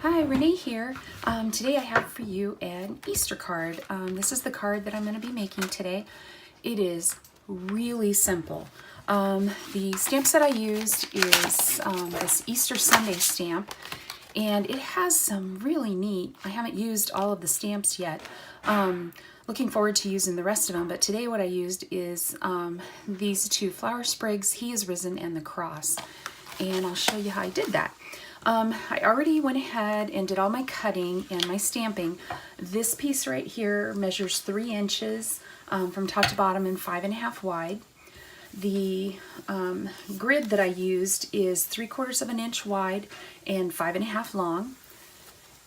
Hi, Renee here. Today I have for you an Easter card. This is the card that I'm going to be making today. It is really simple. The stamp set I used is this Easter Sunday stamp, and it has some really neat, I haven't used all of the stamps yet. Looking forward to using the rest of them, but today what I used is these two flower sprigs, He is Risen, and the cross. And I'll show you how I did that. I already went ahead and did all my cutting and my stamping. This piece right here measures 3 inches from top to bottom and 5.5 wide. The grid that I used is 3/4 of an inch wide and 5.5 long.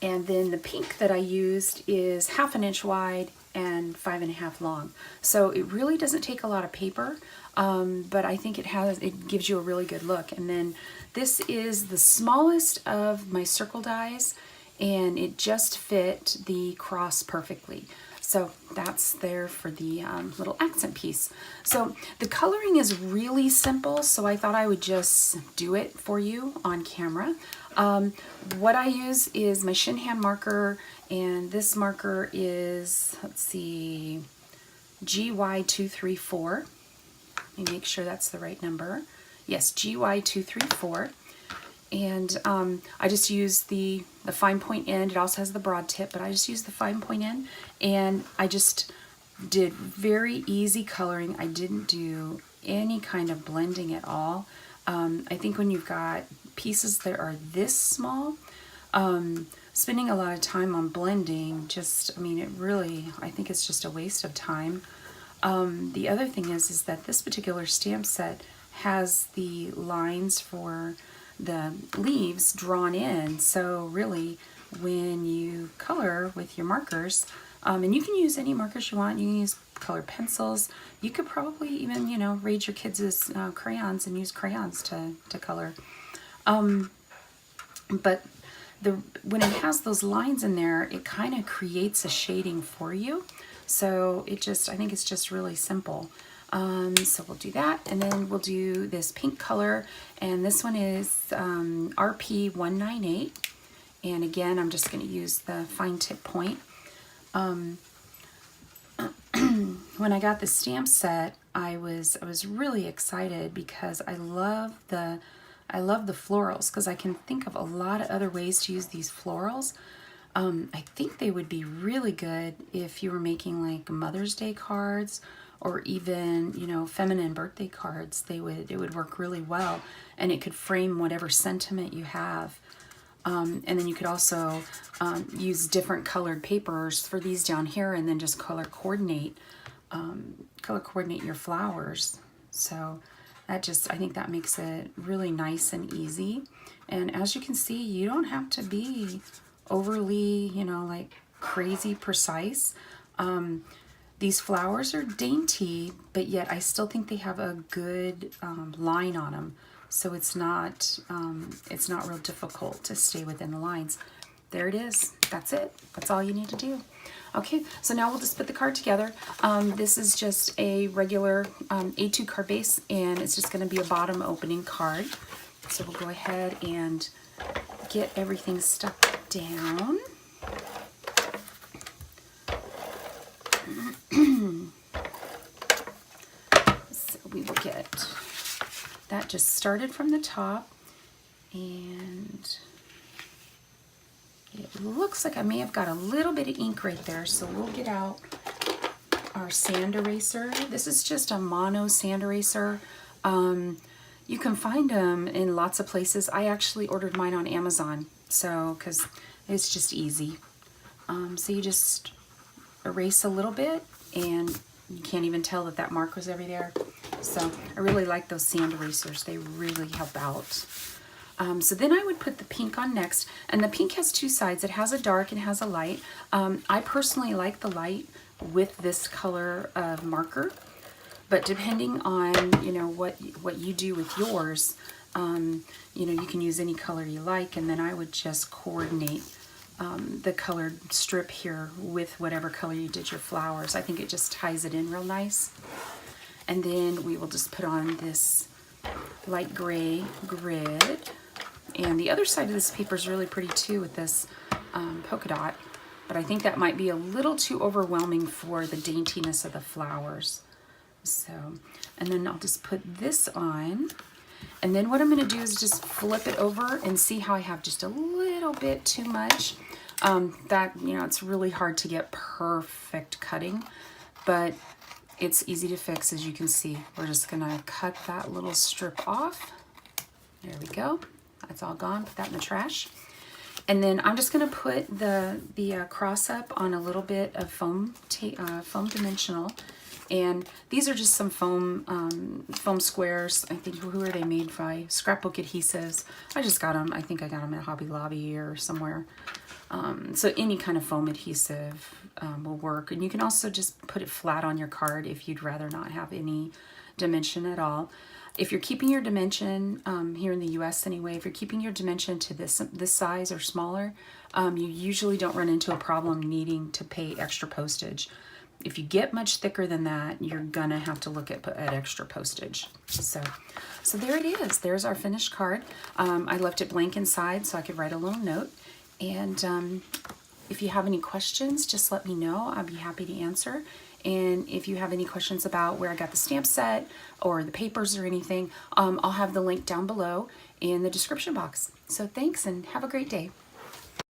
And then the pink that I used is 1/2 inch wide and 5.5 long. So it really doesn't take a lot of paper, but I think it gives you a really good look. And then this is the smallest of my circle dies, and it just fit the cross perfectly. So that's there for the little accent piece. So the coloring is really simple, so I thought I would just do it for you on camera. What I use is my shin hand marker, and this marker is, let's see, GY234. Let me make sure that's the right number. Yes, GY234. And I just use the fine point end. It also has the broad tip, but I just use the fine point end. And I just did very easy coloring. I didn't do any kind of blending at all. I think when you've got pieces that are this small, spending a lot of time on blending, I think it's just a waste of time. The other thing is that this particular stamp set has the lines for the leaves drawn in, so really when you color with your markers, and you can use any markers you want, you can use colored pencils, you could probably even, raid your kids' crayons and use crayons to color. But when it has those lines in there, it kind of creates a shading for you. So I think it's just really simple. So we'll do that, and then we'll do this pink color, and this one is RP198, and again I'm just going to use the fine tip point. When I got the stamp set, I was really excited because I love the florals, because I can think of a lot of other ways to use these florals. I think they would be really good if you were making like Mother's Day cards, or even, feminine birthday cards. It would work really well, and it could frame whatever sentiment you have. And then you could also use different colored papers for these down here, and then just color coordinate your flowers. So I think that makes it really nice and easy. And as you can see, you don't have to be overly, like crazy precise. These flowers are dainty, but yet I still think they have a good line on them. So it's not real difficult to stay within the lines. There it is. That's it. That's all you need to do. Okay, so now we'll just put the card together. This is just a regular A2 card base, and it's just going to be a bottom opening card. So we'll go ahead and get everything stuck down. So we will get that just started from the top, and it looks like I may have got a little bit of ink right there, so we'll get out our sand eraser. This is just a mono sand eraser. You can find them in lots of places. I actually ordered mine on Amazon, because it's just easy. So you just erase a little bit, and you can't even tell that mark was over there. So I really like those sand erasers. They really help out. So then I would put the pink on next, and the pink has 2 sides. It has a dark and has a light. I personally like the light with this color of marker, but depending on what you do with yours, you can use any color you like, and then I would just coordinate the colored strip here with whatever color you did your flowers. I think it just ties it in real nice. And then we will just put on this light gray grid. And the other side of this paper is really pretty too with this polka dot, but I think that might be a little too overwhelming for the daintiness of the flowers. So, and then I'll just put this on. And then what I'm going to do is just flip it over and see how I have just a little bit too much. That, you know, it's really hard to get perfect cutting, but it's easy to fix. As you can see, we're just going to cut that little strip off. There we go. That's all gone. Put that in the trash. And then I'm just going to put the cross up on a little bit of foam dimensional. And these are just some foam squares. I think, who are they made by? Scrapbook adhesives. I just got them. I think I got them at Hobby Lobby or somewhere. So any kind of foam adhesive will work. And you can also just put it flat on your card if you'd rather not have any dimension at all. If you're keeping your dimension, here in the US anyway, if you're keeping your dimension to this size or smaller, you usually don't run into a problem needing to pay extra postage. If you get much thicker than that, you're gonna have to look at extra postage. So there it is. There's our finished card. I left it blank inside so I could write a little note. And if you have any questions, just let me know. I'll be happy to answer. And if you have any questions about where I got the stamp set or the papers or anything, I'll have the link down below in the description box. So thanks and have a great day.